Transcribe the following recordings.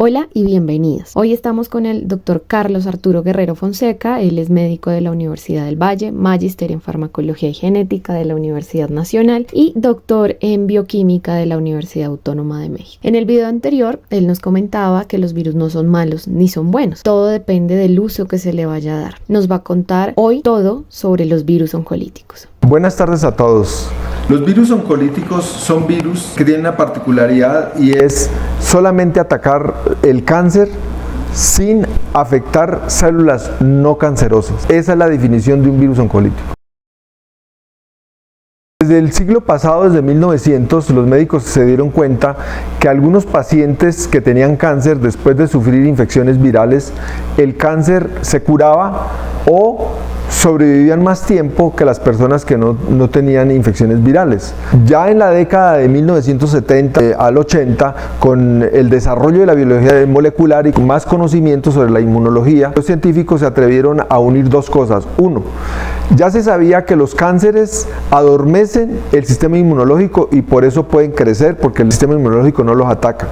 Hola y bienvenidos. Hoy estamos con el doctor Carlos Arturo Guerrero Fonseca. Él es médico de la Universidad del Valle, magíster en farmacología y genética de la Universidad Nacional y doctor en bioquímica de la Universidad Autónoma de México. En el video anterior, él nos comentaba que los virus no son malos ni son buenos. Todo depende del uso que se le vaya a dar. Nos va a contar hoy todo sobre los virus oncolíticos. Buenas tardes a todos. Los virus oncolíticos son virus que tienen una particularidad y es solamente atacar el cáncer sin afectar células no cancerosas. Esa es la definición de un virus oncolítico. Desde el siglo pasado, desde 1900, los médicos se dieron cuenta que algunos pacientes que tenían cáncer, después de sufrir infecciones virales, el cáncer se curaba o sobrevivían más tiempo que las personas que no tenían infecciones virales. Ya en la década de 1970 al 80, con el desarrollo de la biología molecular y con más conocimiento sobre la inmunología, los científicos se atrevieron a unir dos cosas. Uno, ya se sabía que los cánceres adormecen el sistema inmunológico y por eso pueden crecer, porque el sistema inmunológico no los ataca.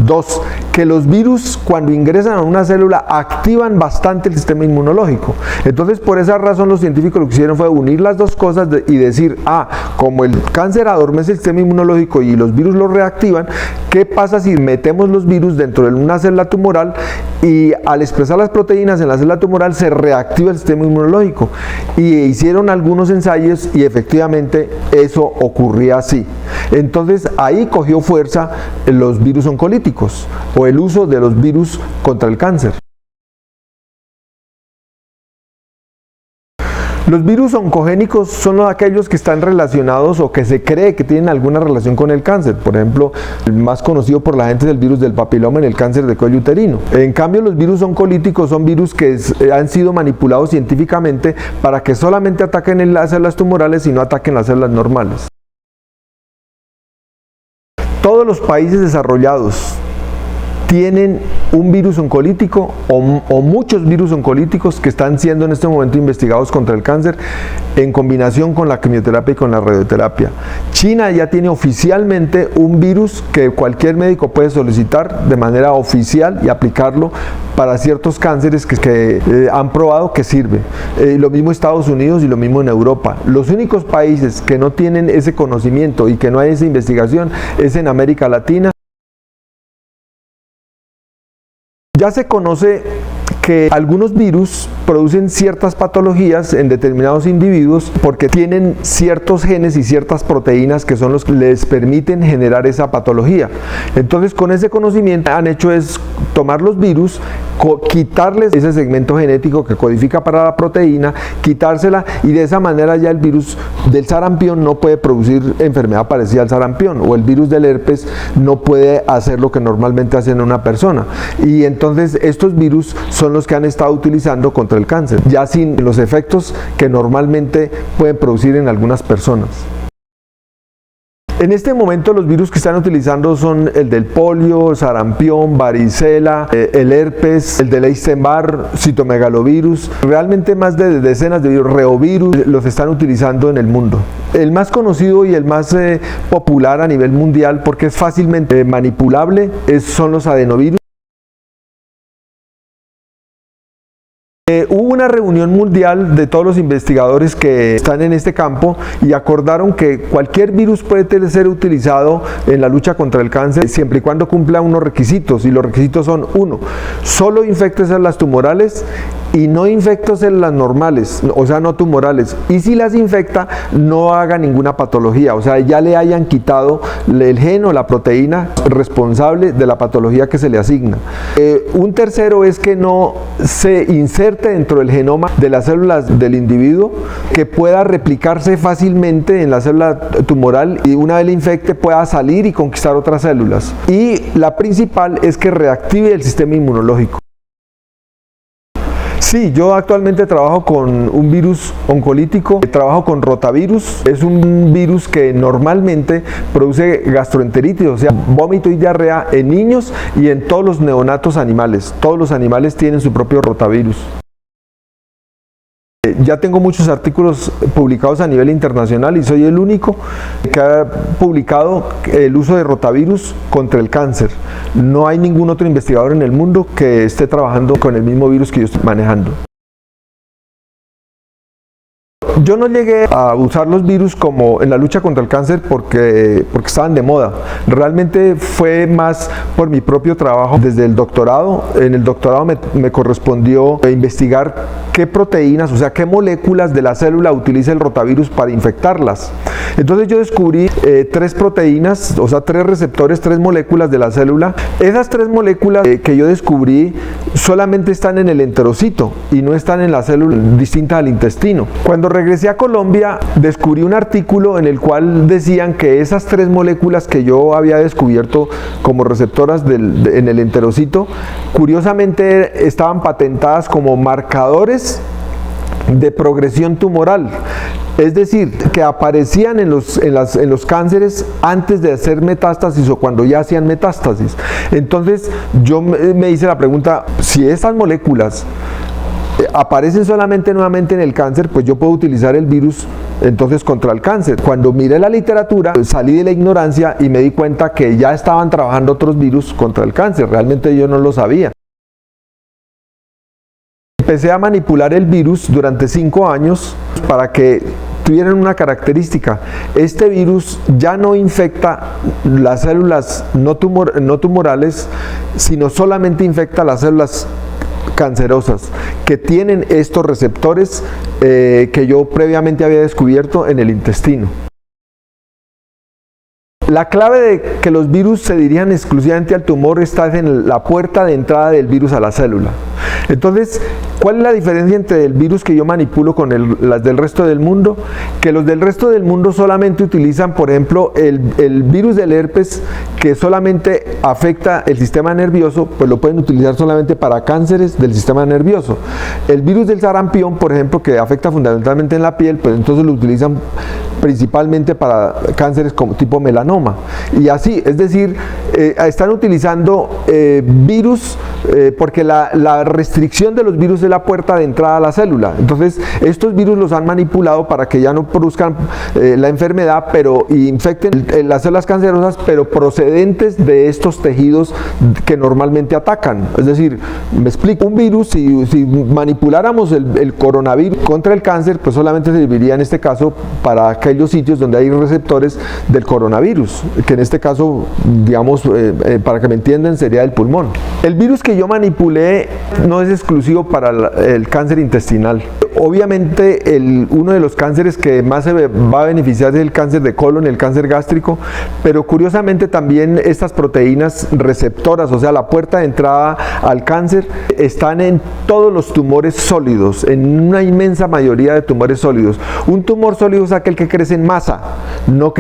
Dos, que los virus cuando ingresan a una célula activan bastante el sistema inmunológico. Entonces, por esa razón los científicos lo que hicieron fue unir las dos cosas y decir, como el cáncer adormece el sistema inmunológico y los virus lo reactivan, ¿qué pasa si metemos los virus dentro de una célula tumoral y al expresar las proteínas en la célula tumoral se reactiva el sistema inmunológico? Y hicieron algunos ensayos y efectivamente eso ocurría así. Entonces ahí cogió fuerza los virus oncolíticos o el uso de los virus contra el cáncer. Los virus oncogénicos son aquellos que están relacionados o que se cree que tienen alguna relación con el cáncer. Por ejemplo, el más conocido por la gente es el virus del papiloma en el cáncer de cuello uterino. En cambio, los virus oncolíticos son virus que han sido manipulados científicamente para que solamente ataquen las células tumorales y no ataquen las células normales. Todos los países desarrollados tienen un virus oncolítico o muchos virus oncolíticos que están siendo en este momento investigados contra el cáncer en combinación con la quimioterapia y con la radioterapia. China ya tiene oficialmente un virus que cualquier médico puede solicitar de manera oficial y aplicarlo para ciertos cánceres que han probado que sirve. Lo mismo Estados Unidos y lo mismo en Europa. Los únicos países que no tienen ese conocimiento y que no hay esa investigación es en América Latina. Ya se conoce que algunos virus producen ciertas patologías en determinados individuos porque tienen ciertos genes y ciertas proteínas que son los que les permiten generar esa patología. Entonces, con ese conocimiento han hecho es tomar los virus, quitarles ese segmento genético que codifica para la proteína, quitársela y de esa manera ya el virus del sarampión no puede producir enfermedad parecida al sarampión o el virus del herpes no puede hacer lo que normalmente hace en una persona. Y entonces estos virus son los que han estado utilizando contra el cáncer, ya sin los efectos que normalmente pueden producir en algunas personas. En este momento los virus que están utilizando son el del polio, sarampión, varicela, el herpes, el del Epstein-Barr, citomegalovirus. Realmente más de decenas de virus, reovirus, los están utilizando en el mundo. El más conocido y el más popular a nivel mundial porque es fácilmente manipulable son los adenovirus. Hubo una reunión mundial de todos los investigadores que están en este campo y acordaron que cualquier virus puede ser utilizado en la lucha contra el cáncer siempre y cuando cumpla unos requisitos, y los requisitos son: uno, solo infecte células tumorales y no infecte células normales, o sea, no tumorales, y si las infecta no haga ninguna patología, o sea, ya le hayan quitado el gen o la proteína responsable de la patología que se le asigna. Un tercero es que no se inserte dentro del genoma de las células del individuo, que pueda replicarse fácilmente en la célula tumoral y una vez la infecte pueda salir y conquistar otras células. Y la principal es que reactive el sistema inmunológico. Sí, yo actualmente trabajo con un virus oncolítico, trabajo con rotavirus. Es un virus que normalmente produce gastroenteritis, o sea, vómito y diarrea en niños y en todos los neonatos animales. Todos los animales tienen su propio rotavirus. Ya tengo muchos artículos publicados a nivel internacional y soy el único que ha publicado el uso de rotavirus contra el cáncer. No hay ningún otro investigador en el mundo que esté trabajando con el mismo virus que yo estoy manejando. Yo no llegué a usar los virus como en la lucha contra el cáncer porque estaban de moda. Realmente fue más por mi propio trabajo desde el doctorado. En el doctorado me correspondió investigar qué proteínas, o sea, qué moléculas de la célula utiliza el rotavirus para infectarlas. Entonces yo descubrí 3 proteínas, o sea, 3 receptores, 3 moléculas de la célula. Esas 3 moléculas que yo descubrí solamente están en el enterocito y no están en la célula distinta al intestino. Cuando regresé a Colombia, descubrí un artículo en el cual decían que esas 3 moléculas que yo había descubierto como receptoras en el enterocito, curiosamente estaban patentadas como marcadores de progresión tumoral. Es decir, que aparecían en los cánceres antes de hacer metástasis o cuando ya hacían metástasis. Entonces yo me hice la pregunta, si esas moléculas aparecen solamente nuevamente en el cáncer, pues yo puedo utilizar el virus entonces contra el cáncer. Cuando miré la literatura, salí de la ignorancia y me di cuenta que ya estaban trabajando otros virus contra el cáncer. Realmente yo no lo sabía. Empecé a manipular el virus durante 5 años para que tuvieran una característica. Este virus ya no infecta las células no tumorales, sino solamente infecta las células cancerosas que tienen estos receptores que yo previamente había descubierto en el intestino. La clave de que los virus se dirijan exclusivamente al tumor está en la puerta de entrada del virus a la célula. Entonces, ¿cuál es la diferencia entre el virus que yo manipulo con las del resto del mundo? Que los del resto del mundo solamente utilizan, por ejemplo, el virus del herpes, que solamente afecta el sistema nervioso, pues lo pueden utilizar solamente para cánceres del sistema nervioso. El virus del sarampión, por ejemplo, que afecta fundamentalmente en la piel, pues entonces lo utilizan principalmente para cánceres como tipo melanoma. Y así, es decir, están utilizando virus porque la restricción de los virus es la puerta de entrada a la célula. Entonces, estos virus los han manipulado para que ya no produzcan la enfermedad, pero infecten las células cancerosas, pero procedentes de estos tejidos que normalmente atacan. Es decir, me explico, un virus, si manipuláramos el coronavirus contra el cáncer, pues solamente serviría en este caso para aquellos sitios donde hay receptores del coronavirus, que en este caso, digamos, para que me entiendan, sería el pulmón. El virus que yo manipulé no es exclusivo para el cáncer intestinal. Obviamente uno de los cánceres que más se va a beneficiar es el cáncer de colon, el cáncer gástrico, pero curiosamente también estas proteínas receptoras, o sea, la puerta de entrada al cáncer, están en todos los tumores sólidos, en una inmensa mayoría de tumores sólidos. Un tumor sólido es aquel que crece en masa, no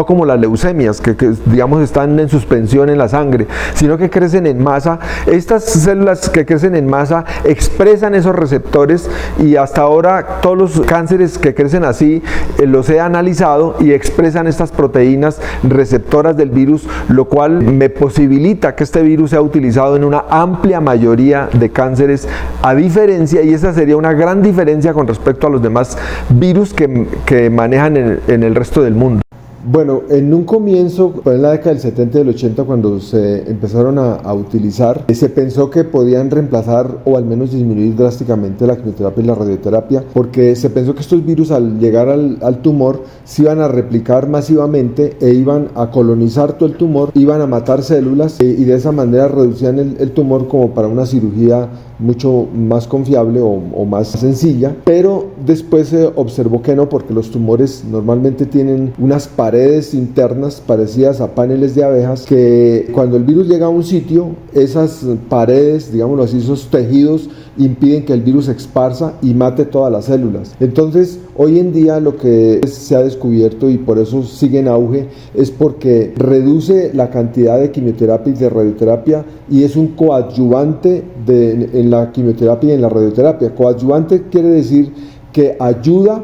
como las leucemias, que digamos están en suspensión en la sangre, sino que crecen en masa. Estas células que crecen en masa expresan esos receptores y hasta ahora todos los cánceres que crecen así los he analizado y expresan estas proteínas receptoras del virus, lo cual me posibilita que este virus sea utilizado en una amplia mayoría de cánceres, a diferencia, y esa sería una gran diferencia con respecto a los demás virus que manejan en el resto del mundo. Bueno, en un comienzo, en la década del 70 y del 80, cuando se empezaron a utilizar, se pensó que podían reemplazar o al menos disminuir drásticamente la quimioterapia y la radioterapia, porque se pensó que estos virus al llegar al tumor se iban a replicar masivamente e iban a colonizar todo el tumor, iban a matar células y de esa manera reducían el tumor como para una cirugía mucho más confiable o más sencilla, pero después se observó que no, porque los tumores normalmente tienen unas paredes internas parecidas a paneles de abejas, que cuando el virus llega a un sitio, esas paredes, digámoslo así, esos tejidos impiden que el virus se esparza y mate todas las células. Entonces, hoy en día lo que se ha descubierto, y por eso sigue en auge, es porque reduce la cantidad de quimioterapia y de radioterapia y es un coadyuvante en la quimioterapia y en la radioterapia. Coadyuvante quiere decir que ayuda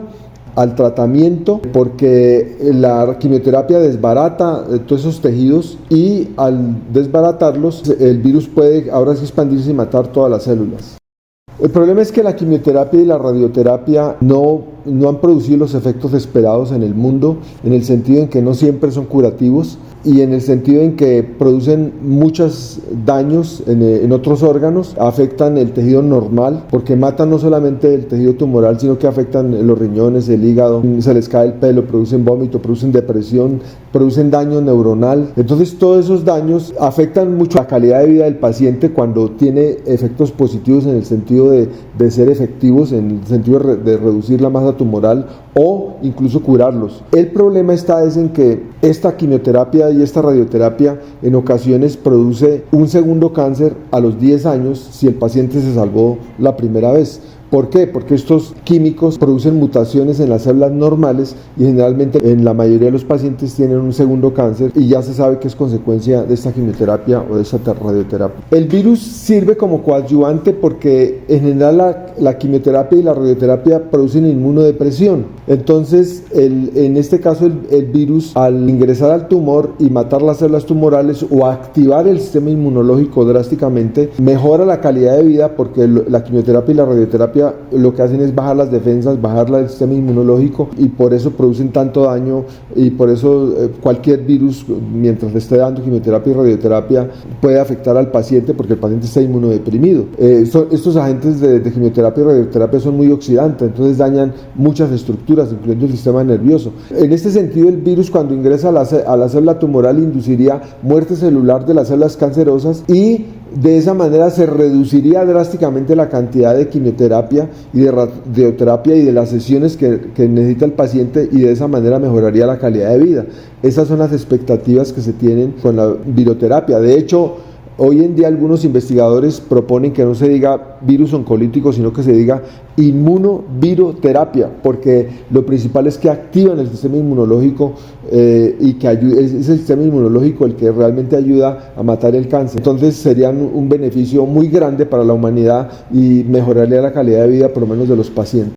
al tratamiento, porque la quimioterapia desbarata todos esos tejidos y al desbaratarlos el virus puede ahora sí expandirse y matar todas las células. El problema es que la quimioterapia y la radioterapia no han producido los efectos esperados en el mundo, en el sentido en que no siempre son curativos y en el sentido en que producen muchos daños en otros órganos, afectan el tejido normal, porque matan no solamente el tejido tumoral, sino que afectan los riñones, el hígado, se les cae el pelo, producen vómito, producen depresión, producen daño neuronal. Entonces todos esos daños afectan mucho la calidad de vida del paciente cuando tiene efectos positivos en el sentido de ser efectivos, en el sentido de reducir la masa tumoral o incluso curarlos. El problema está en que esta quimioterapia y esta radioterapia en ocasiones produce un segundo cáncer a los 10 años si el paciente se salvó la primera vez. ¿Por qué? Porque estos químicos producen mutaciones en las células normales y generalmente en la mayoría de los pacientes tienen un segundo cáncer y ya se sabe que es consecuencia de esta quimioterapia o de esta radioterapia. El virus sirve como coadyuvante porque en general la quimioterapia y la radioterapia producen inmunodepresión. Entonces, en este caso el virus, al ingresar al tumor y matar las células tumorales o activar el sistema inmunológico drásticamente, mejora la calidad de vida porque la quimioterapia y la radioterapia lo que hacen es bajar las defensas, bajar el sistema inmunológico y por eso producen tanto daño y por eso cualquier virus, mientras le esté dando quimioterapia y radioterapia, puede afectar al paciente porque el paciente está inmunodeprimido. Estos agentes de quimioterapia y radioterapia son muy oxidantes, entonces dañan muchas estructuras, incluyendo el sistema nervioso. En este sentido, el virus cuando ingresa a la célula tumoral induciría muerte celular de las células cancerosas y de esa manera se reduciría drásticamente la cantidad de quimioterapia y de radioterapia y de las sesiones que necesita el paciente y de esa manera mejoraría la calidad de vida. Esas son las expectativas que se tienen con la viroterapia. De hecho, hoy en día algunos investigadores proponen que no se diga virus oncolítico, sino que se diga inmunoviroterapia, porque lo principal es que activan el sistema inmunológico y que es el sistema inmunológico el que realmente ayuda a matar el cáncer. Entonces serían un beneficio muy grande para la humanidad y mejoraría la calidad de vida por lo menos de los pacientes.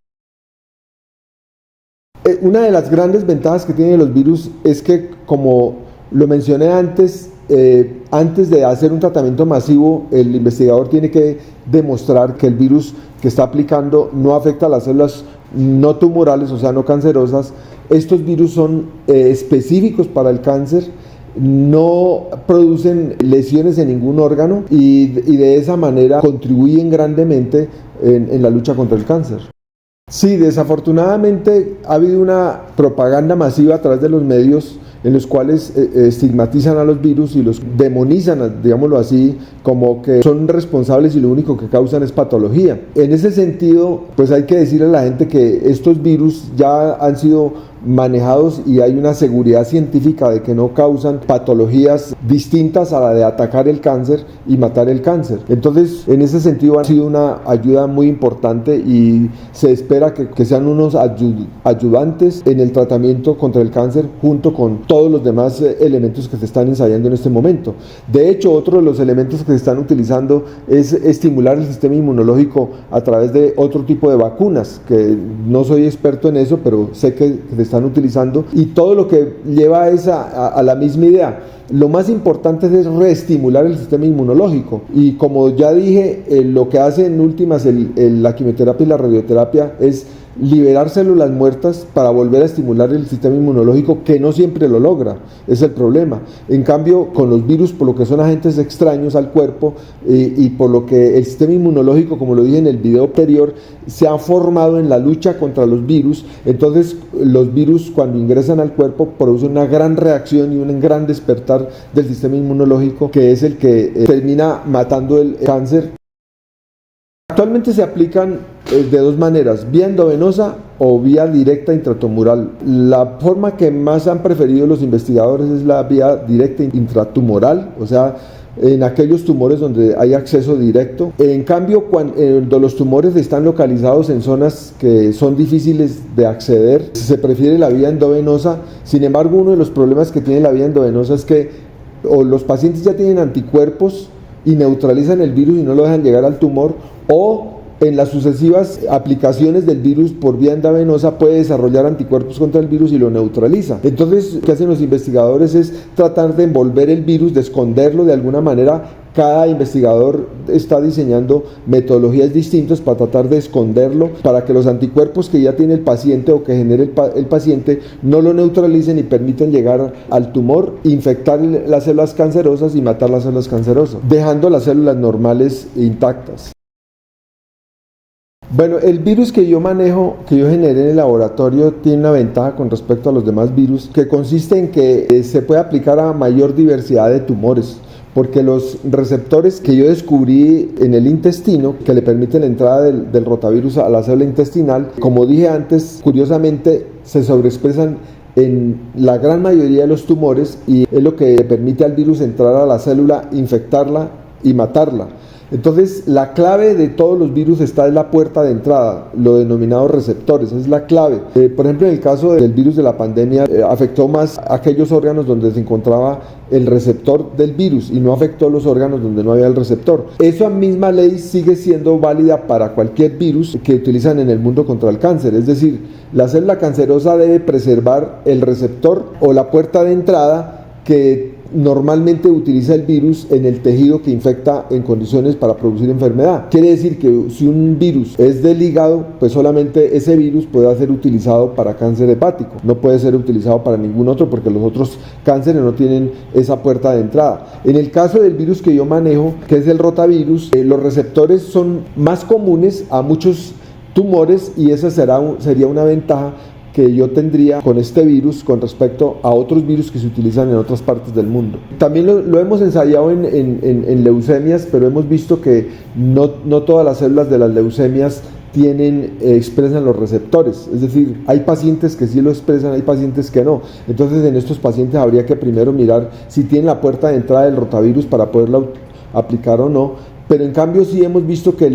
Una de las grandes ventajas que tienen los virus es que, como lo mencioné antes de hacer un tratamiento masivo, el investigador tiene que demostrar que el virus que está aplicando no afecta a las células no tumorales, o sea, no cancerosas. Estos virus son específicos para el cáncer, no producen lesiones en ningún órgano y de esa manera contribuyen grandemente en la lucha contra el cáncer. Sí, desafortunadamente ha habido una propaganda masiva a través de los medios en los cuales estigmatizan a los virus y los demonizan, digámoslo así, como que son responsables y lo único que causan es patología. En ese sentido, pues hay que decirle a la gente que estos virus ya han sido manejados y hay una seguridad científica de que no causan patologías distintas a la de atacar el cáncer y matar el cáncer. Entonces, en ese sentido ha sido una ayuda muy importante y se espera que sean unos ayudantes en el tratamiento contra el cáncer junto con todos los demás elementos que se están ensayando en este momento. De hecho, otro de los elementos que se están utilizando es estimular el sistema inmunológico a través de otro tipo de vacunas, que no soy experto en eso, pero sé que se están utilizando, y todo lo que lleva a la misma idea. Lo más importante es reestimular el sistema inmunológico y, como ya dije, lo que hace en últimas la quimioterapia y la radioterapia es liberar células muertas para volver a estimular el sistema inmunológico, que no siempre lo logra, es el problema. En cambio, con los virus, por lo que son agentes extraños al cuerpo y por lo que el sistema inmunológico, como lo dije en el video anterior, se ha formado en la lucha contra los virus, entonces los virus, cuando ingresan al cuerpo, producen una gran reacción y un gran despertar del sistema inmunológico, que es el que termina matando el cáncer. Actualmente se aplican de dos maneras, vía endovenosa o vía directa intratumoral. La forma que más han preferido los investigadores es la vía directa intratumoral, o sea, en aquellos tumores donde hay acceso directo. En cambio, cuando los tumores están localizados en zonas que son difíciles de acceder, se prefiere la vía endovenosa. Sin embargo, uno de los problemas que tiene la vía endovenosa es que los pacientes ya tienen anticuerpos y neutralizan el virus y no lo dejan llegar al tumor, o en las sucesivas aplicaciones del virus por vía endovenosa puede desarrollar anticuerpos contra el virus y lo neutraliza. Entonces, lo que hacen los investigadores es tratar de envolver el virus, de esconderlo de alguna manera cada investigador está diseñando metodologías distintas para tratar de esconderlo, para que los anticuerpos que ya tiene el paciente o que genere el paciente no lo neutralicen y permitan llegar al tumor, infectar las células cancerosas y matar las células cancerosas, dejando las células normales intactas. Bueno, el virus que yo manejo, que yo generé en el laboratorio, tiene una ventaja con respecto a los demás virus, que consiste en que se puede aplicar a mayor diversidad de tumores, porque los receptores que yo descubrí en el intestino, que le permiten la entrada del rotavirus a la célula intestinal, como dije antes, curiosamente se sobreexpresan en la gran mayoría de los tumores y es lo que le permite al virus entrar a la célula, infectarla y matarla. Entonces, la clave de todos los virus está en la puerta de entrada, lo denominado receptores, es la clave. Por ejemplo, en el caso del virus de la pandemia, afectó más aquellos órganos donde se encontraba el receptor del virus y no afectó los órganos donde no había el receptor. Esa misma ley sigue siendo válida para cualquier virus que utilizan en el mundo contra el cáncer, es decir, la célula cancerosa debe preservar el receptor o la puerta de entrada que normalmente utiliza el virus en el tejido que infecta en condiciones para producir enfermedad. Quiere decir que si un virus es del hígado, pues solamente ese virus puede ser utilizado para cáncer hepático, no puede ser utilizado para ningún otro porque los otros cánceres no tienen esa puerta de entrada. En el caso del virus que yo manejo, que es el rotavirus, los receptores son más comunes a muchos tumores y esa sería una ventaja que yo tendría con este virus con respecto a otros virus que se utilizan en otras partes del mundo. También lo hemos ensayado en leucemias, pero hemos visto que no todas las células de las leucemias expresan los receptores, es decir, hay pacientes que sí lo expresan, hay pacientes que no. Entonces en estos pacientes habría que primero mirar si tienen la puerta de entrada del rotavirus para poderla aplicar o no. Pero en cambio sí hemos visto que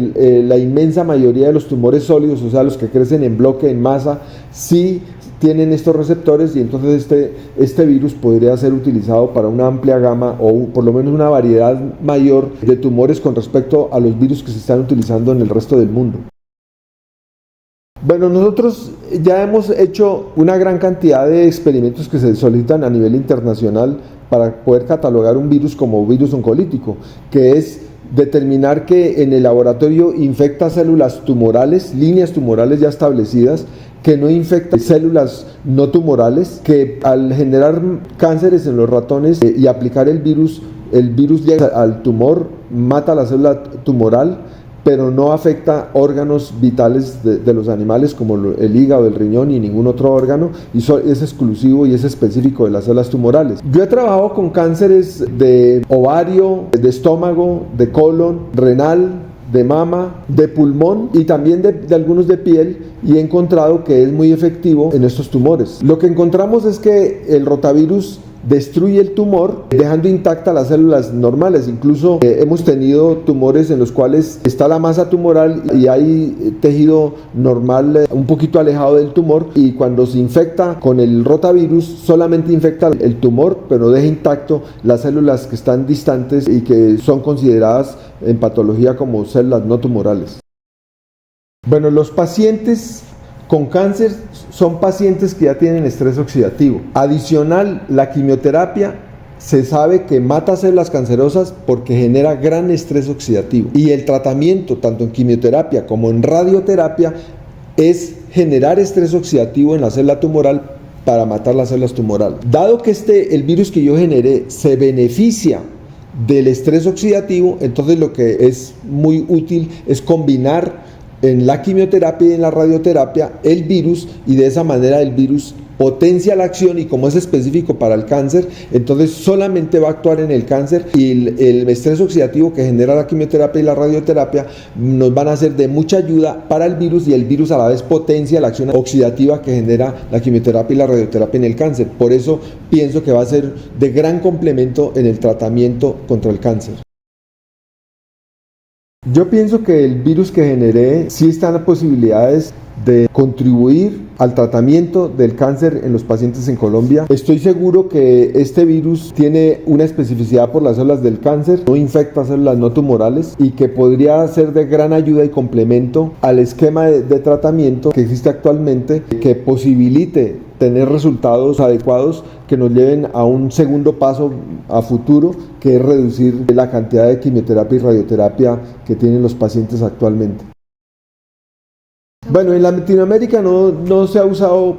la inmensa mayoría de los tumores sólidos, o sea, los que crecen en bloque, en masa, sí tienen estos receptores y entonces este virus podría ser utilizado para una amplia gama o por lo menos una variedad mayor de tumores con respecto a los virus que se están utilizando en el resto del mundo. Bueno, nosotros ya hemos hecho una gran cantidad de experimentos que se solicitan a nivel internacional para poder catalogar un virus como virus oncolítico, que es determinar que en el laboratorio infecta células tumorales, líneas tumorales ya establecidas, que no infecta células no tumorales, que al generar cánceres en los ratones y aplicar el virus llega al tumor, mata la célula tumoral, pero no afecta órganos vitales de los animales como el hígado, el riñón y ningún otro órgano, y es exclusivo y es específico de las células tumorales. Yo he trabajado con cánceres de ovario, de estómago, de colon, renal, de mama, de pulmón y también de algunos de piel, y he encontrado que es muy efectivo en estos tumores. Lo que encontramos es que el rotavirus destruye el tumor dejando intactas las células normales. Incluso hemos tenido tumores en los cuales está la masa tumoral y hay tejido normal un poquito alejado del tumor, y cuando se infecta con el rotavirus solamente infecta el tumor pero deja intacto las células que están distantes y que son consideradas en patología como células no tumorales. Bueno, los pacientes con cáncer son pacientes que ya tienen estrés oxidativo. Adicional, la quimioterapia se sabe que mata células cancerosas porque genera gran estrés oxidativo. Y el tratamiento, tanto en quimioterapia como en radioterapia, es generar estrés oxidativo en la célula tumoral para matar las células tumorales. Dado que el virus que yo generé se beneficia del estrés oxidativo, entonces lo que es muy útil es combinar en la quimioterapia y en la radioterapia el virus, y de esa manera el virus potencia la acción, y como es específico para el cáncer, entonces solamente va a actuar en el cáncer, y el estrés oxidativo que genera la quimioterapia y la radioterapia nos van a ser de mucha ayuda para el virus, y el virus a la vez potencia la acción oxidativa que genera la quimioterapia y la radioterapia en el cáncer. Por eso pienso que va a ser de gran complemento en el tratamiento contra el cáncer. Yo pienso que el virus que generé sí está en las posibilidades de contribuir al tratamiento del cáncer en los pacientes en Colombia. Estoy seguro que este virus tiene una especificidad por las células del cáncer, no infecta células no tumorales, y que podría ser de gran ayuda y complemento al esquema de tratamiento que existe actualmente, que posibilite tener resultados adecuados que nos lleven a un segundo paso a futuro, que es reducir la cantidad de quimioterapia y radioterapia que tienen los pacientes actualmente. Bueno, en Latinoamérica no se ha usado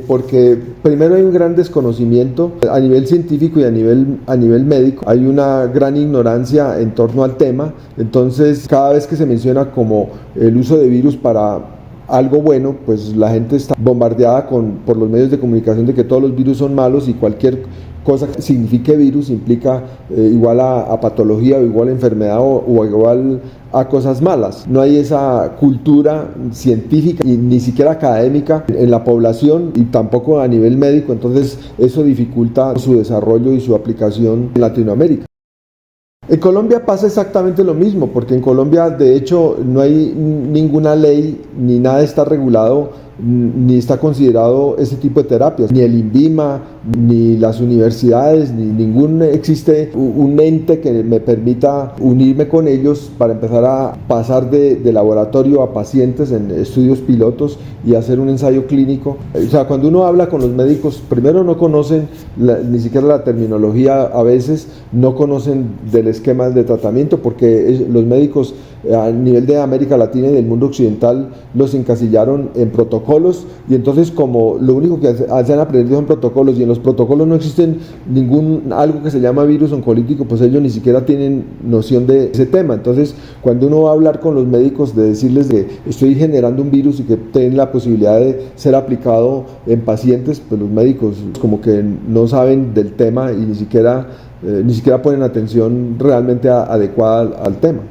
porque primero hay un gran desconocimiento a nivel científico y a nivel médico. Hay una gran ignorancia en torno al tema. Entonces, cada vez que se menciona como el uso de virus para algo bueno, pues la gente está bombardeada por los medios de comunicación de que todos los virus son malos y cualquier cosa que signifique virus implica igual a patología o igual a enfermedad o igual a cosas malas. No hay esa cultura científica y ni siquiera académica en la población y tampoco a nivel médico, entonces eso dificulta su desarrollo y su aplicación en Latinoamérica. En Colombia pasa exactamente lo mismo, porque en Colombia de hecho no hay ninguna ley ni nada está regulado ni está considerado ese tipo de terapias, ni el INVIMA, ni las universidades, existe un ente que me permita unirme con ellos para empezar a pasar de laboratorio a pacientes en estudios pilotos y hacer un ensayo clínico. O sea, cuando uno habla con los médicos, primero no conocen ni siquiera la terminología, a veces no conocen del esquema de tratamiento, porque los médicos a nivel de América Latina y del mundo occidental los encasillaron en protocolos, y entonces como lo único que se han aprendido son protocolos, y en los protocolos no existen algo que se llama virus oncolítico, pues ellos ni siquiera tienen noción de ese tema. Entonces cuando uno va a hablar con los médicos de decirles que estoy generando un virus y que tienen la posibilidad de ser aplicado en pacientes, pues los médicos como que no saben del tema y ni siquiera ponen atención realmente adecuada al tema.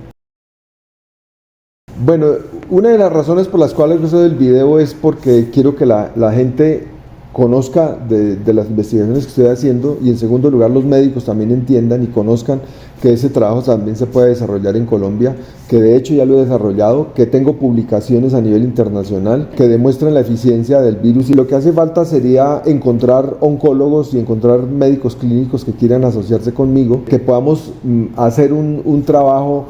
Bueno, una de las razones por las cuales hago el video es porque quiero que la gente conozca de las investigaciones que estoy haciendo, y en segundo lugar los médicos también entiendan y conozcan que ese trabajo también se puede desarrollar en Colombia, que de hecho ya lo he desarrollado, que tengo publicaciones a nivel internacional que demuestran la eficiencia del virus, y lo que hace falta sería encontrar oncólogos y encontrar médicos clínicos que quieran asociarse conmigo, que podamos hacer un trabajo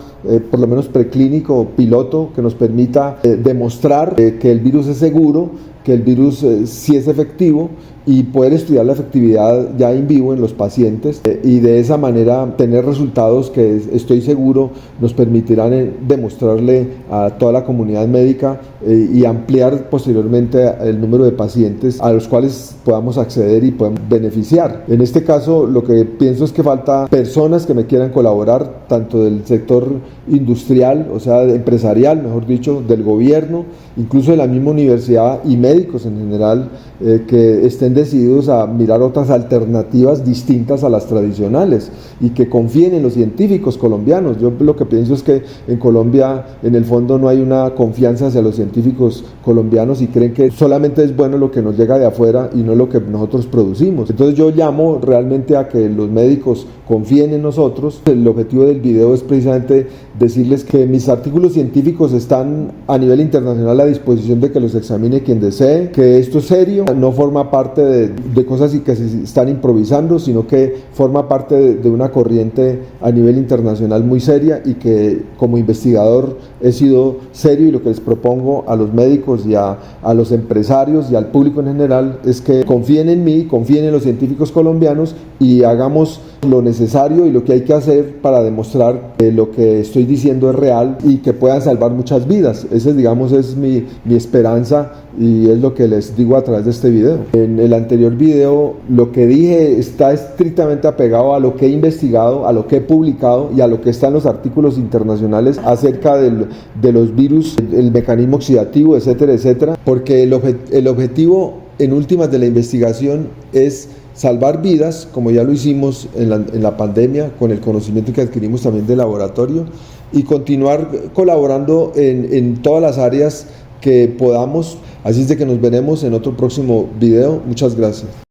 por lo menos preclínico, piloto, que nos permita demostrar que el virus es seguro, que el virus sí es efectivo, y poder estudiar la efectividad ya in vivo en los pacientes y de esa manera tener resultados que estoy seguro nos permitirán demostrarle a toda la comunidad médica y ampliar posteriormente el número de pacientes a los cuales podamos acceder y podemos beneficiar. En este caso lo que pienso es que falta personas que me quieran colaborar, tanto del sector industrial, o sea empresarial, mejor dicho, del gobierno, incluso de la misma universidad, y médicos en general que estén decididos a mirar otras alternativas distintas a las tradicionales y que confíen en los científicos colombianos. Yo lo que pienso es que en Colombia en el fondo no hay una confianza hacia los científicos colombianos y creen que solamente es bueno lo que nos llega de afuera y no lo que nosotros producimos. Entonces yo llamo realmente a que los médicos confíen en nosotros. El objetivo del video es precisamente decirles que mis artículos científicos están a nivel internacional a disposición de que los examine quien desee, que esto es serio, no forma parte de cosas que se están improvisando, sino que forma parte de una corriente a nivel internacional muy seria, y que como investigador he sido serio, y lo que les propongo a los médicos y a los empresarios y al público en general es que confíen en mí, confíen en los científicos colombianos y hagamos lo necesario y lo que hay que hacer para demostrar que lo que estoy diciendo es real y que puedan salvar muchas vidas. Esa, digamos, es mi esperanza, y es lo que les digo a través de este video. En el anterior video lo que dije está estrictamente apegado a lo que he investigado, a lo que he publicado y a lo que está en los artículos internacionales acerca de los virus, el mecanismo oxidativo, etcétera, etcétera, porque el objetivo en últimas de la investigación es salvar vidas, como ya lo hicimos en la pandemia, con el conocimiento que adquirimos también del laboratorio, y continuar colaborando en todas las áreas que podamos. Así es de que nos veremos en otro próximo video. Muchas gracias.